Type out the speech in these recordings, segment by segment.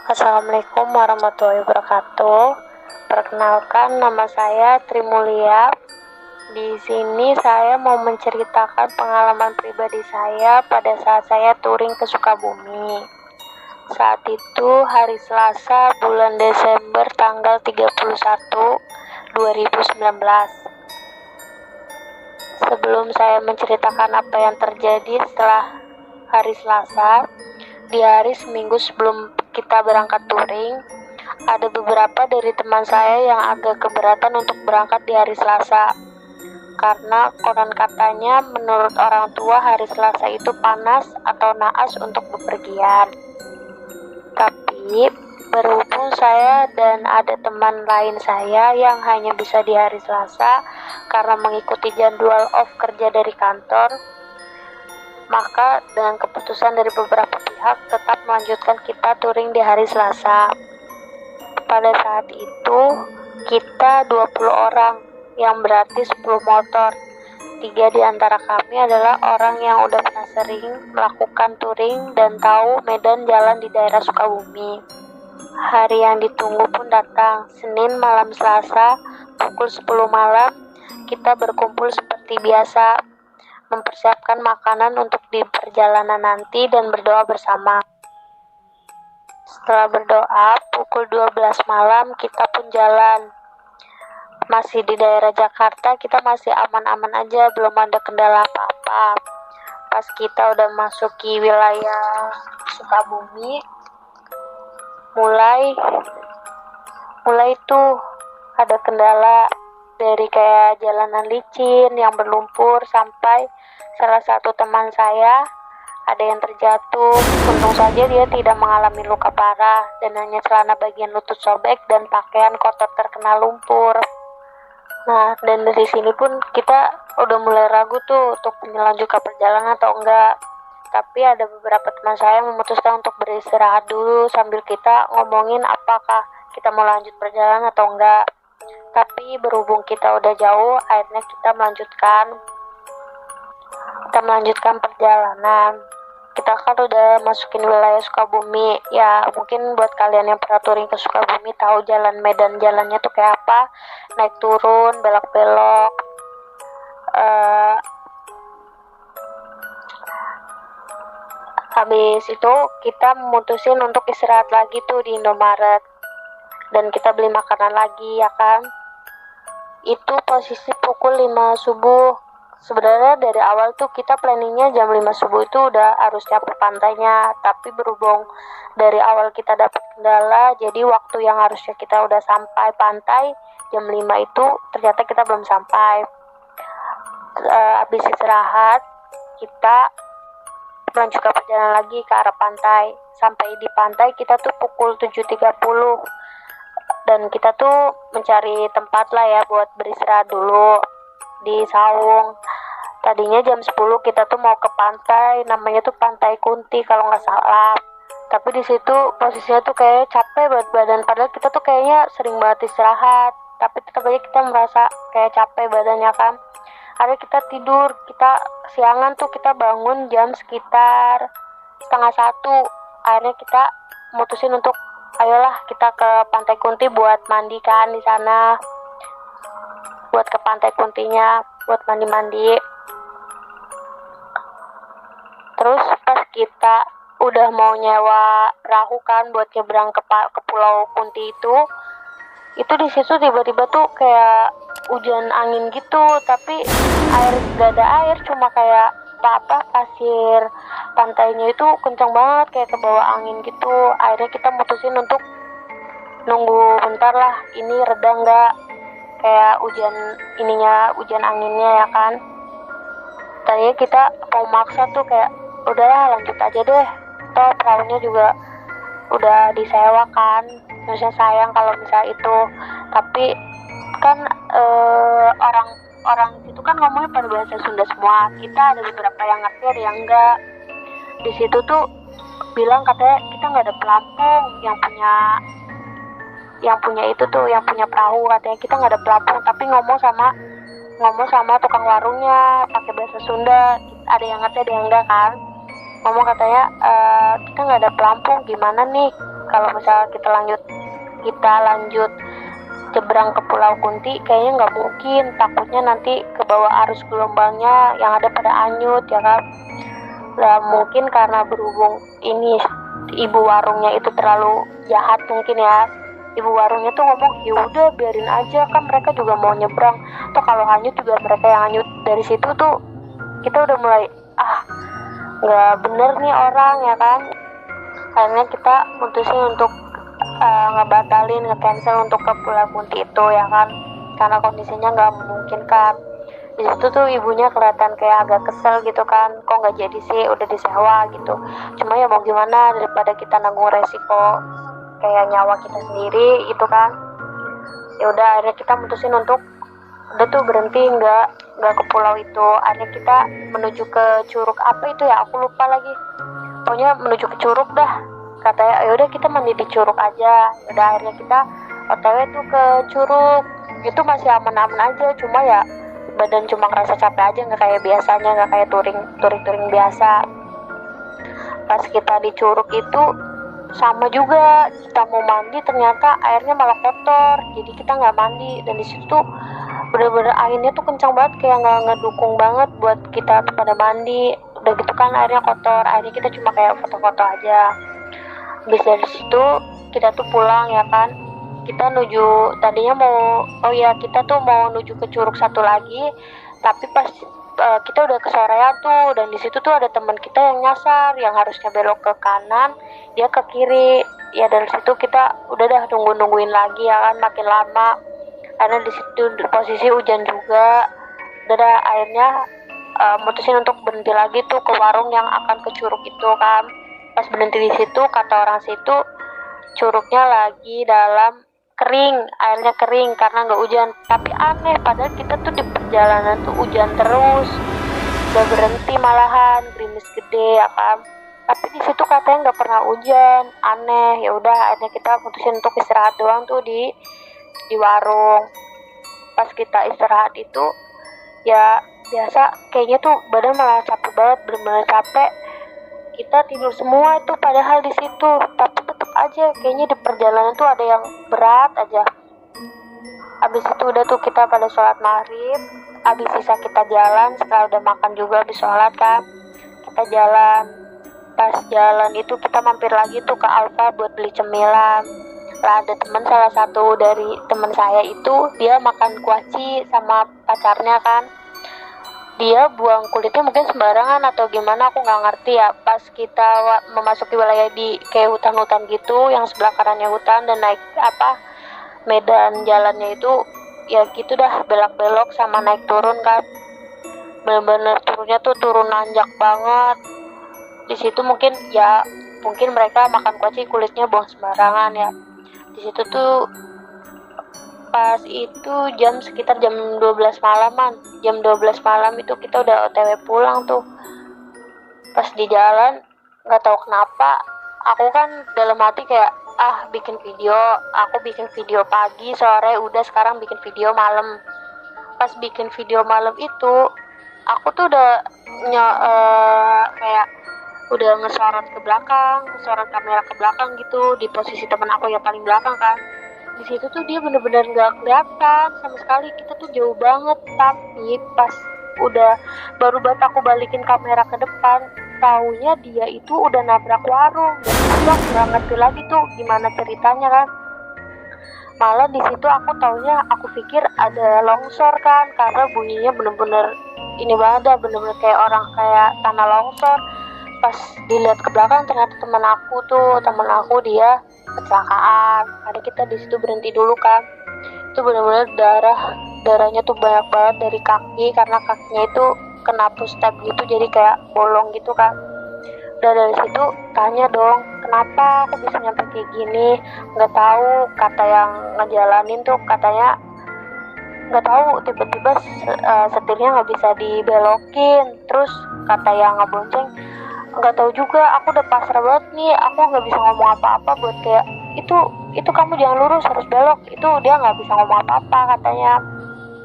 Assalamualaikum warahmatullahi wabarakatuh. Perkenalkan, nama saya Tri Mulia. Di sini saya mau menceritakan pengalaman pribadi saya pada saat saya touring ke Sukabumi. Saat itu hari Selasa bulan Desember tanggal 31 2019. Sebelum saya menceritakan apa yang terjadi setelah hari Selasa, di hari seminggu sebelum kita berangkat touring, ada beberapa dari teman saya yang agak keberatan untuk berangkat di hari Selasa. Karena konon katanya menurut orang tua hari Selasa itu panas atau naas untuk bepergian. Tapi berhubung saya dan ada teman lain saya yang hanya bisa di hari Selasa karena mengikuti jadwal off kerja dari kantor, maka dengan keputusan dari beberapa pihak tetap melanjutkan kita touring di hari Selasa. Pada saat itu kita 20 orang, yang berarti 10 motor. 3 di antara kami adalah orang yang udah pernah sering melakukan touring dan tahu medan jalan di daerah Sukabumi. Hari yang ditunggu pun datang. Senin malam Selasa pukul 10 malam kita berkumpul seperti biasa, mempersiapkan makanan untuk di perjalanan nanti dan berdoa bersama. Setelah berdoa, pukul 12 malam kita pun jalan. Masih di daerah Jakarta, kita masih aman-aman aja, belum ada kendala apa-apa. Pas kita udah masuki wilayah Sukabumi, mulai tuh ada kendala dari kayak jalanan licin yang berlumpur sampai salah satu teman saya ada yang terjatuh. Untung saja dia tidak mengalami luka parah dan hanya celana bagian lutut sobek dan pakaian kotor terkena lumpur. Nah, dan dari sini pun kita udah mulai ragu tuh untuk melanjutkan perjalanan atau enggak. Tapi ada beberapa teman saya yang memutuskan untuk beristirahat dulu sambil kita ngomongin apakah kita mau lanjut perjalanan atau enggak. Tapi berhubung kita udah jauh, akhirnya kita melanjutkan perjalanan. Kita kan udah masukin wilayah Sukabumi. Ya, mungkin buat kalian yang pernah touring ke Sukabumi tahu jalan medan jalannya tuh kayak apa. Naik turun, belok-belok. Habis itu kita memutusin untuk istirahat lagi tuh di Indomaret. Dan kita beli makanan lagi, ya kan. Itu posisi pukul 5 subuh. Sebenarnya dari awal tuh kita planningnya jam 5 subuh itu udah harus nyampe pantainya. Tapi berhubung dari awal kita dapat kendala, jadi waktu yang harusnya kita udah sampai pantai jam 5 itu ternyata kita belum sampai. Habis istirahat, kita melanjutkan perjalanan lagi ke arah pantai. Sampai di pantai kita tuh pukul 7.30. Dan kita tuh mencari tempat lah ya buat beristirahat dulu di saung. Tadinya jam 10 kita tuh mau ke pantai, namanya tuh Pantai Kunti kalau nggak salah. Tapi di situ posisinya tuh kayak capek banget badan, padahal kita tuh kayaknya sering banget istirahat. Tapi tetap aja kita merasa kayak capek badannya kan. Akhirnya kita tidur, kita siangan tuh kita bangun jam sekitar 12:30. Akhirnya kita mutusin untuk ayolah kita ke Pantai Kunti buat mandi kan di sana. Buat ke Pantai Kuntinya, buat mandi-mandi. Terus pas kita udah mau nyewa perahu kan buat nyebrang ke Pulau Kunti itu di situ tiba-tiba tuh kayak hujan angin gitu, tapi gak ada air, cuma kayak pasir pantainya itu kencang banget kayak kebawa angin gitu. Akhirnya kita mutusin untuk nunggu bentar lah, ini reda nggak kayak hujan anginnya ya kan. Tadinya kita mau maksa tuh kayak udahlah lanjut aja deh, toh perahunya juga udah disewa kan, maksudnya sayang kalau misalnya itu. Tapi kan orang situ kan ngomongnya pada bahasa Sunda semua, kita ada beberapa yang ngerti ada yang enggak. Di situ tuh bilang katanya kita nggak ada pelampung, yang punya perahu katanya kita nggak ada pelampung, tapi ngomong sama tukang warungnya pakai bahasa Sunda, ada yang ngerti ada yang enggak kan. Ngomong katanya kita nggak ada pelampung, gimana nih kalau misalnya kita lanjut seberang ke Pulau Kunti kayaknya nggak mungkin, takutnya nanti ke bawah arus gelombangnya yang ada pada anyut ya kan. Lah mungkin karena berhubung ini ibu warungnya itu terlalu jahat mungkin ya, ibu warungnya tuh ngomong ya udah biarin aja, kan mereka juga mau nyebrang, atau kalau hanyut juga mereka yang hanyut. Dari situ tuh kita udah mulai nggak bener nih orang ya kan. Akhirnya kita mutusin untuk ngebatalin, nge-cancel untuk ke Pulau Kunti itu ya kan, karena kondisinya nggak memungkinkan. Di situ tuh ibunya kelihatan kayak agak kesel gitu kan, kok nggak jadi sih, udah disewa gitu. Cuma ya mau gimana, daripada kita nanggung resiko kayak nyawa kita sendiri gitu kan. Ya udah akhirnya kita mutusin untuk udah tuh berhenti, nggak ke pulau itu. Akhirnya kita menuju ke curug apa itu ya, aku lupa lagi, pokoknya menuju ke curug dah. Katanya ya udah kita mandi di curug aja. Udah akhirnya kita OTW tuh ke curug. Itu masih aman-aman aja, cuma ya badan cuma ngerasa capek aja, nggak kayak biasanya, nggak kayak touring biasa. Pas kita di curug itu sama juga, kita mau mandi ternyata airnya malah kotor, jadi kita nggak mandi. Dan di situ tuh bener-bener airnya tuh kencang banget, kayak nggak ngedukung banget buat kita tuh pada mandi. Udah gitu kan airnya kotor, akhirnya kita cuma kayak foto-foto aja. Habis dari situ kita tuh pulang ya kan. Kita tadinya kita tuh mau nuju ke curug satu lagi, tapi pas kita udah kesorean tuh, dan di situ tuh ada teman kita yang nyasar, yang harusnya belok ke kanan dia ke kiri ya. Dari situ kita udah dah nungguin lagi ya kan, makin lama karena di situ posisi hujan juga. Udah akhirnya mutusin untuk berhenti lagi tuh ke warung yang akan ke curug itu kan. Pas berhenti di situ, kata orang situ curugnya lagi dalam kering, airnya kering karena nggak hujan. Tapi aneh, padahal kita tuh di perjalanan tuh hujan terus, nggak berhenti malahan, gerimis gede ya kan. Tapi di situ katanya nggak pernah hujan, aneh. Ya udah akhirnya kita putusin untuk istirahat doang tuh di warung. Pas kita istirahat itu ya biasa kayaknya tuh badan malah capek banget, bener-bener capek. Kita tidur semua itu padahal di situ, tapi tetap aja kayaknya di perjalanan tuh ada yang berat aja. Abis itu udah tuh kita pada sholat maghrib, abis sisa kita jalan, setelah udah makan juga abis sholat kan, kita jalan. Pas jalan itu kita mampir lagi tuh ke Alfa buat beli cemilan. Lah ada salah satu dari teman saya itu dia makan kuaci sama pacarnya kan, dia buang kulitnya mungkin sembarangan atau gimana, aku nggak ngerti ya. Pas kita memasuki wilayah di kayak hutan-hutan gitu, yang sebelah kanannya hutan, dan naik medan jalannya itu ya gitu dah, belok-belok sama naik turun kan, bener-bener turunnya tuh turun nanjak banget. Di situ mungkin mereka makan kuaci kulitnya buang sembarangan ya. Di situ tuh pas itu sekitar jam 12 malaman. Jam 12 malam itu kita udah OTW pulang tuh. Pas di jalan gak tahu kenapa aku kan dalam hati kayak bikin video. Aku bikin video pagi, sore, udah sekarang bikin video malam. Pas bikin video malam itu aku tuh udah kayak udah ngesorot kamera ke belakang gitu, di posisi temen aku yang paling belakang kan. Di situ tuh dia bener-bener nggak kelihatan sama sekali, kita tuh jauh banget. Tapi pas baru banget aku balikin kamera ke depan, taunya dia itu udah nabrak warung. Dan itu aku nggak ngerti lagi tuh gimana ceritanya kan. Malah di situ aku pikir ada longsor kan, karena bunyinya bener-bener ini banget dah, bener-bener kayak tanah longsor. Pas dilihat ke belakang ternyata teman aku dia kecelakaan. Karena kita di situ berhenti dulu kan, itu benar-benar darahnya tuh banyak banget dari kaki, karena kakinya itu kena step gitu, jadi kayak bolong gitu kan. Udah dari situ tanya dong, kenapa aku bisa nyampe kayak gini? Nggak tahu, kata yang ngejalanin tuh katanya nggak tahu, tiba-tiba setirnya nggak bisa dibelokin. Terus kata yang ngebonceng, nggak tahu juga, aku udah pasrah banget nih, aku nggak bisa ngomong apa-apa buat kayak itu kamu jangan lurus, harus belok. Itu dia nggak bisa ngomong apa-apa katanya.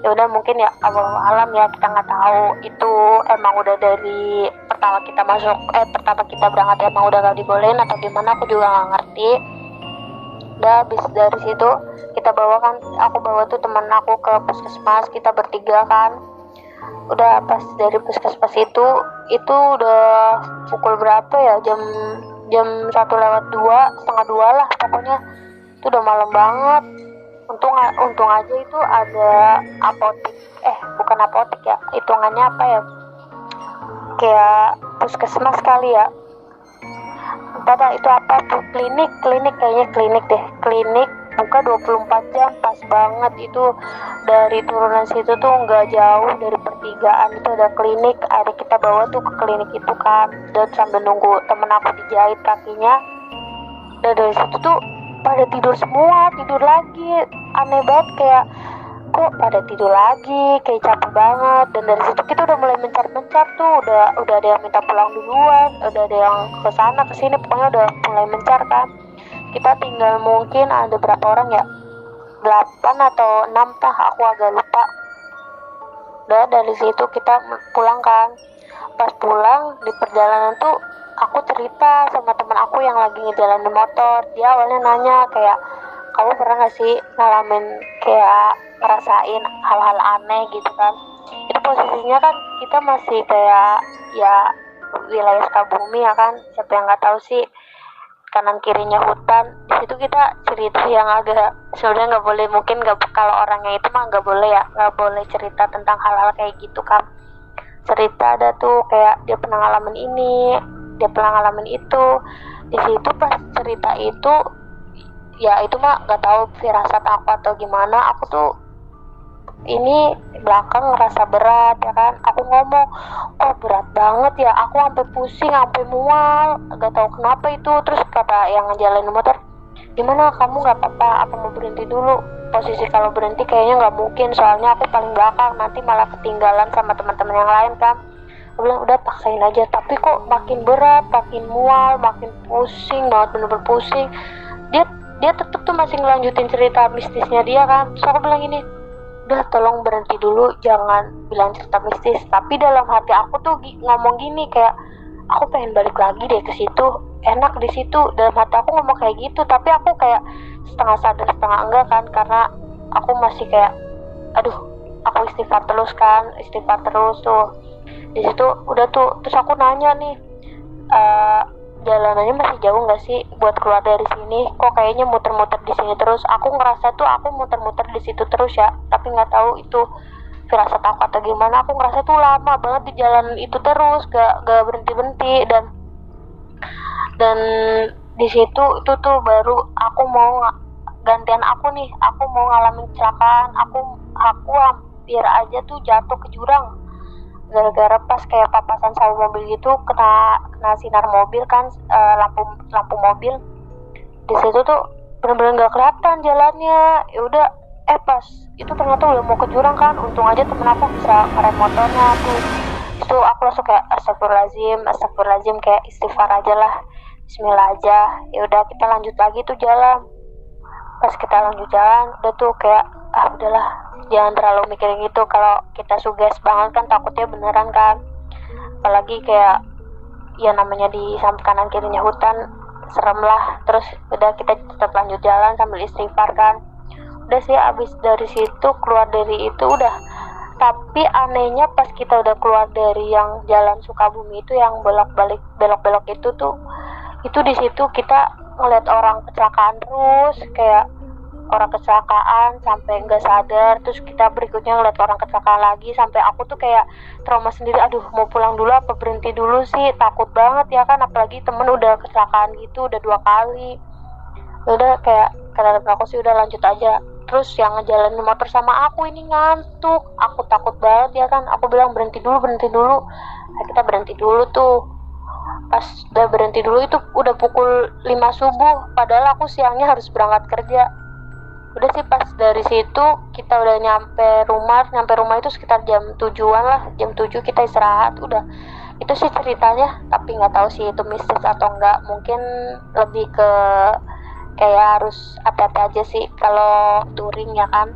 Ya udah mungkin ya Allahu alam ya, kita nggak tahu itu emang udah dari pertama kita berangkat emang udah nggak dibolehin atau gimana, aku juga nggak ngerti. Udah habis dari situ kita bawa kan, aku bawa tuh teman aku ke puskesmas, kita bertiga kan. Udah pas dari puskesmas itu udah pukul berapa ya, jam 1:02, setengah 2 lah pokoknya. Itu udah malam banget. Untung aja itu ada apotek, bukan apotek ya, hitungannya apa ya, kayak puskesmas kali ya, entah itu apa tuh, klinik kayaknya, klinik buka 24 jam. Pas banget itu dari turunan situ tuh nggak jauh dari pertigaan itu ada klinik. Ada kita bawa tuh ke klinik itu kan, dan sambil nunggu temen aku dijahit kakinya. Dan dari situ tuh pada tidur semua, tidur lagi. Aneh banget, kayak kok pada tidur lagi, kayak capek banget. Dan dari situ kita udah mulai mencar tuh, udah ada yang minta pulang duluan, udah ada yang kesana kesini, pokoknya udah mulai mencar kan. Kita tinggal mungkin ada berapa orang ya, 8 atau 6 tah, aku agak lupa. Udah dari situ kita pulang kan. Pas pulang di perjalanan tuh aku cerita sama teman aku yang lagi ngejalanin motor. Dia awalnya nanya kayak, kamu pernah gak sih ngalamin kayak ngerasain hal-hal aneh gitu kan. Itu posisinya kan kita masih kayak ya wilayah Sukabumi ya kan, siapa yang gak tahu sih, kanan kirinya hutan. Di situ kita cerita yang agak sebenarnya nggak boleh, mungkin nggak, kalau orangnya itu mah nggak boleh ya, nggak boleh cerita tentang hal-hal kayak gitu kan. Cerita ada tuh kayak dia pernah ngalamin ini, dia pernah ngalamin itu. Di situ pas cerita itu ya itu mah nggak tahu firasat aku atau gimana, aku tuh ini belakang ngerasa berat ya kan. Aku ngomong, kok berat banget ya, aku sampai pusing, sampai mual, gak tahu kenapa itu. Terus kata yang ngejalanin motor, gimana kamu gak apa-apa, aku mau berhenti dulu. Posisi kalau berhenti kayaknya gak mungkin, soalnya aku paling belakang, nanti malah ketinggalan sama teman-teman yang lain kan. Aku bilang udah paksain aja, tapi kok makin berat, makin mual, makin pusing banget, bener-bener pusing. Dia tetep tuh masih ngelanjutin cerita mistisnya dia kan. Terus aku bilang gini, udah tolong berhenti dulu, jangan bilang cerita mistis. Tapi dalam hati aku tuh ngomong gini kayak, aku pengen balik lagi deh ke situ, enak di situ. Dalam hati aku ngomong kayak gitu, tapi aku kayak setengah sadar setengah enggak kan, karena aku masih kayak, aduh, aku istighfar terus tuh. Di situ udah tuh, terus aku nanya nih, jalanannya masih jauh nggak sih buat keluar dari sini? Kok kayaknya muter-muter di sini terus. Aku ngerasa tuh aku muter-muter di situ terus ya, tapi nggak tahu itu firasat aku atau gimana. Aku ngerasa tuh lama banget di jalan itu terus, gak berhenti dan di situ itu tuh baru aku mau gantian aku nih, aku mau ngalamin kecelakaan. Aku hampir aja tuh jatuh ke jurang gara-gara pas kayak papasan sama mobil gitu, kena sinar mobil kan, lampu mobil. Di situ tuh bener-bener nggak kelihatan jalannya. Ya udah, pas itu ternyata udah mau ke jurang kan. Untung aja temen aku bisa ngerem motornya tuh. Itu aku langsung kayak astagfirullahaladzim, kayak istighfar aja lah, bismillah aja. Ya udah kita lanjut lagi tuh jalan. Pas kita lanjut jalan udah tuh kayak, udahlah, jangan terlalu mikirin gitu. Kalau kita suges banget kan takutnya beneran kan. Apalagi kayak ya namanya di samping kanan kirinya hutan, serem lah. Terus udah kita tetap lanjut jalan sambil istighfar kan. Udah sih, abis dari situ keluar dari itu udah. Tapi anehnya pas kita udah keluar dari yang jalan Sukabumi itu, yang belok itu tuh, itu di situ kita ngeliat orang kecelakaan terus, kayak orang kecelakaan sampai nggak sadar. Terus kita berikutnya ngeliat orang kecelakaan lagi, sampai aku tuh kayak trauma sendiri. Aduh, mau pulang dulu apa berhenti dulu sih, takut banget ya kan, apalagi temen udah kecelakaan gitu udah 2 kali. Udah kayak kata aku sih udah lanjut aja. Terus yang ngejalanin motor sama aku ini ngantuk, aku takut banget ya kan. Aku bilang berhenti dulu. Nah, kita berhenti dulu tuh. Pas udah berhenti dulu itu udah pukul 5 subuh, padahal aku siangnya harus berangkat kerja. Udah sih, pas dari situ kita udah nyampe rumah itu sekitar jam 7-an lah, jam 7 kita istirahat. Udah itu sih ceritanya, tapi nggak tahu sih itu mistis atau enggak. Mungkin lebih ke kayak harus hati-hati aja sih kalau touring ya kan.